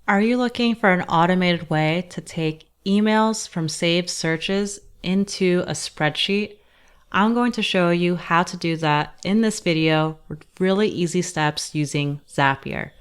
Are you looking for an automated way to take emails from saved searches into a spreadsheet? I'm going to show you how to do that in this video with really easy steps using Zapier.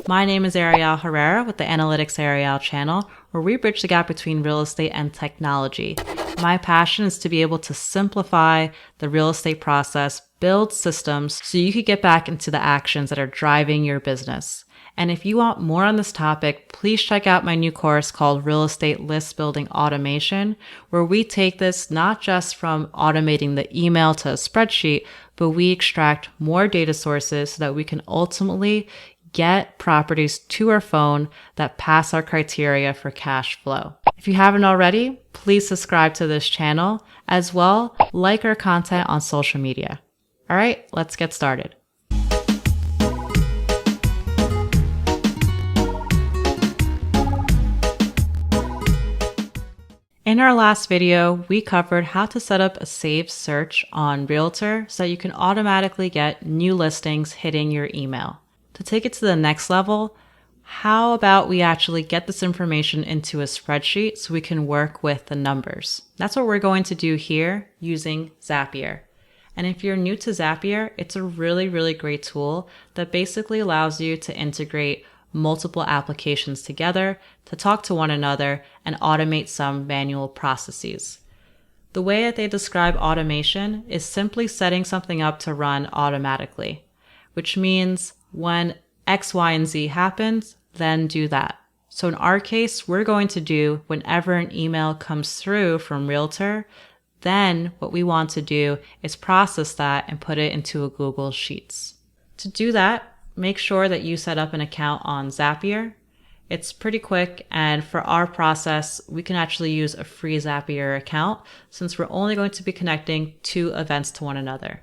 My name is Ariel Herrera with the AnalyticsAriel channel, where we bridge the gap between real estate and technology. My passion is to be able to simplify the real estate process, build systems so you can get back into the actions that are driving your business. And if you want more on this topic, please check out my new course called Real Estate List Building Automation, where we take this not just from automating the email to a spreadsheet, but we extract more data sources so that we can ultimately get properties to our phone that pass our criteria for cash flow. If you haven't already, please subscribe to this channel, as well like our content on social media. All right, let's get started. In our last video, we covered how to set up a saved search on Realtor so that you can automatically get new listings hitting your email. To take it to the next level, how about we actually get this information into a spreadsheet so we can work with the numbers? That's what we're going to do here using Zapier. And if you're new to Zapier, it's a really great tool that basically allows you to integrate multiple applications together to talk to one another and automate some manual processes. The way that they describe automation is simply setting something up to run automatically, which means when X, Y, and Z happens, then do that. So in our case, we're going to do whenever an email comes through from Realtor, then what we want to do is process that and put it into a Google Sheets. To do that, make sure that you set up an account on Zapier. It's pretty quick, and for our process, we can actually use a free Zapier account since we're only going to be connecting 2 events to one another.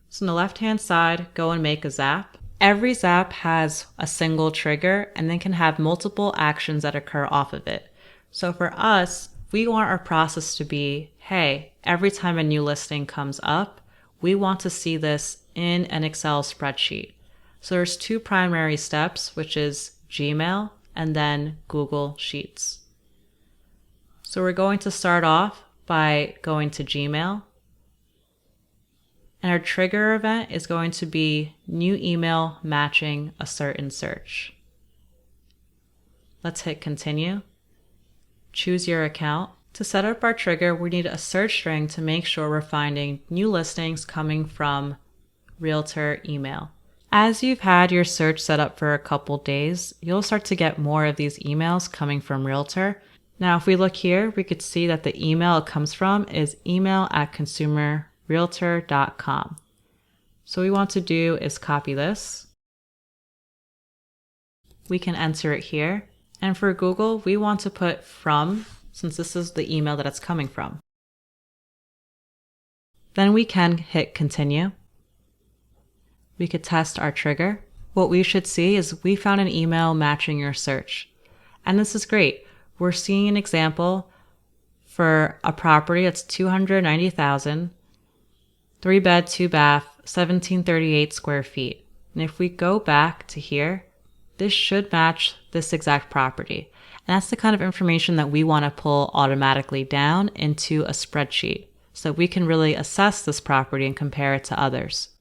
So on the left-hand side, go and make a Zap. Every Zap has a single trigger and then can have multiple actions that occur off of it. So for us, we want our process to be, hey, every time a new listing comes up, we want to see this in an Excel spreadsheet. So there's 2 primary steps, which is Gmail and then Google Sheets. So we're going to start off by going to Gmail. And our trigger event is going to be new email matching a certain search. Let's hit continue. Choose your account. To set up our trigger, we need a search string to make sure we're finding new listings coming from Realtor email. As you've had your search set up for a couple days, you'll start to get more of these emails coming from Realtor. Now, if we look here, we could see that the email it comes from is email@consumerrealtor.com. So what we want to do is copy this. We can enter it here. And for Google, we want to put from, since this is the email that it's coming from. Then we can hit continue. We could test our trigger. What we should see is we found an email matching your search. And this is great. We're seeing an example for a property that's $290,000, 3-bed, 2-bath, 1738 square feet. And if we go back to here, this should match this exact property. And that's the kind of information that we want to pull automatically down into a spreadsheet so we can really assess this property and compare it to others.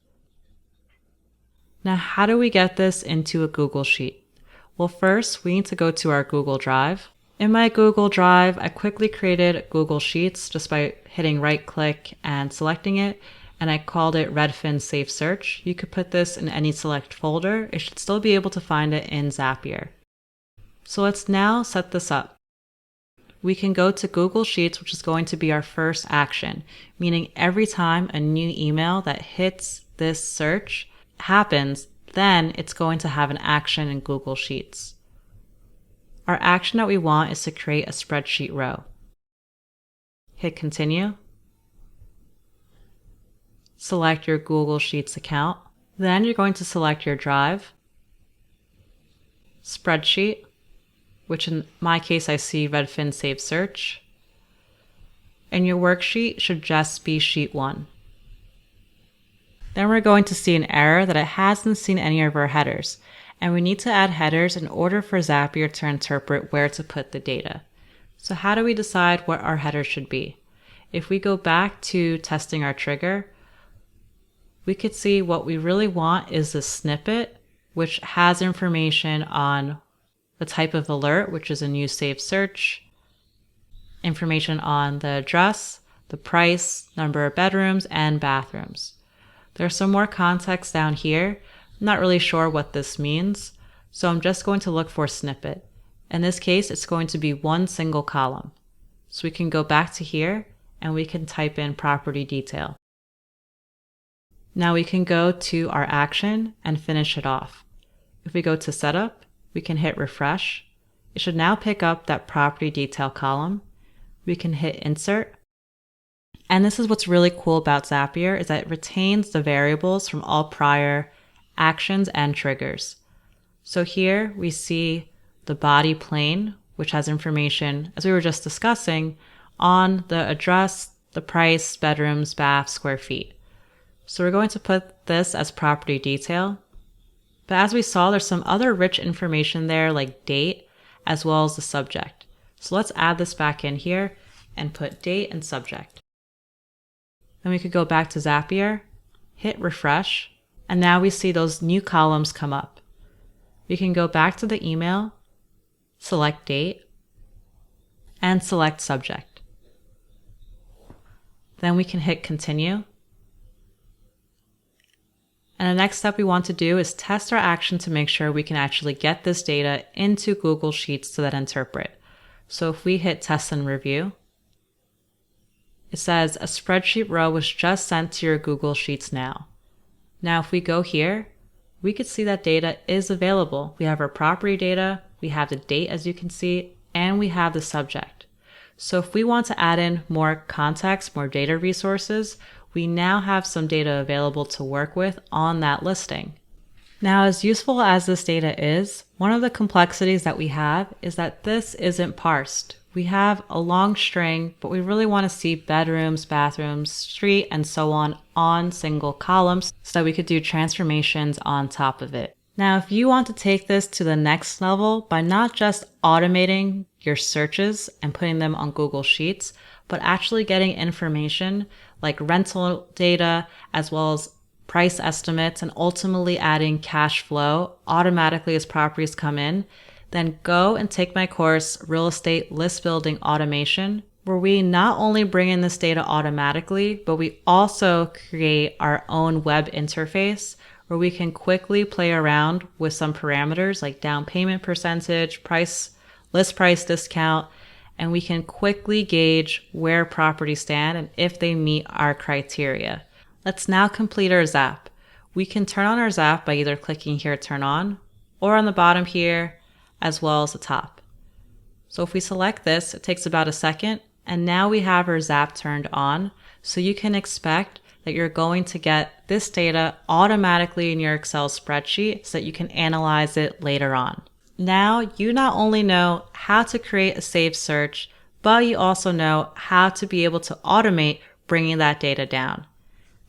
Now, how do we get this into a Google Sheet? Well, first, we need to go to our Google Drive. In my Google Drive, I quickly created Google Sheets just by hitting right-click and selecting it, and I called it Redfin Safe Search. You could put this in any select folder. It should still be able to find it in Zapier. So let's now set this up. We can go to Google Sheets, which is going to be our first action, meaning every time a new email that hits this search happens, then it's going to have an action in Google Sheets. Our action that we want is to create a spreadsheet row. Hit continue. Select your Google Sheets account. Then you're going to select your drive, spreadsheet, which in my case I see Redfin Save Search, and your worksheet should just be sheet 1. Then we're going to see an error that it hasn't seen any of our headers. and we need to add headers in order for Zapier to interpret where to put the data. So how do we decide what our header should be? If we go back to testing our trigger, we could see what we really want is a snippet, which has information on the type of alert, which is a new saved search, information on the address, the price, number of bedrooms, and bathrooms. There's some more context down here. I'm not really sure what this means, so I'm just going to look for snippet. In this case, it's going to be one single column. So we can go back to here and we can type in property detail. Now we can go to our action and finish it off. If we go to setup, we can hit refresh. It should now pick up that property detail column. We can hit insert. And this is what's really cool about Zapier is that it retains the variables from all prior actions and triggers. So here we see the body plane, which has information, as we were just discussing, on the address, the price, bedrooms, bath, square feet. So we're going to put this as property detail. But as we saw, there's some other rich information there like date, as well as the subject. So let's add this back in here and put date and subject. Then we could go back to Zapier, hit refresh, and now we see those new columns come up. We can go back to the email, select date, and select subject. Then we can hit continue. And the next step we want to do is test our action to make sure we can actually get this data into Google Sheets to then interpret. So if we hit test and review, it says a spreadsheet row was just sent to your Google Sheets now. Now if we go here, we could see that data is available. We have our property data, we have the date as you can see, and we have the subject. So if we want to add in more context, more data resources, we now have some data available to work with on that listing. Now, as useful as this data is, one of the complexities that we have is that this isn't parsed. We have a long string, but we really want to see bedrooms, bathrooms, street, and so on single columns so that we could do transformations on top of it. Now, if you want to take this to the next level by not just automating your searches and putting them on Google Sheets, but actually getting information like rental data as well as price estimates and ultimately adding cash flow automatically as properties come in, then go and take my course, Real Estate List Building Automation, where we not only bring in this data automatically, but we also create our own web interface where we can quickly play around with some parameters like down payment percentage, price, list price discount, and we can quickly gauge where properties stand and if they meet our criteria. Let's now complete our Zap. We can turn on our Zap by either clicking here, turn on, or on the bottom here, as well as the top. So if we select this, it takes about a second, and now we have our Zap turned on. So you can expect that you're going to get this data automatically in your Excel spreadsheet so that you can analyze it later on. Now you not only know how to create a saved search, but you also know how to be able to automate bringing that data down.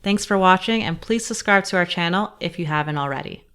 Thanks for watching, and please subscribe to our channel if you haven't already.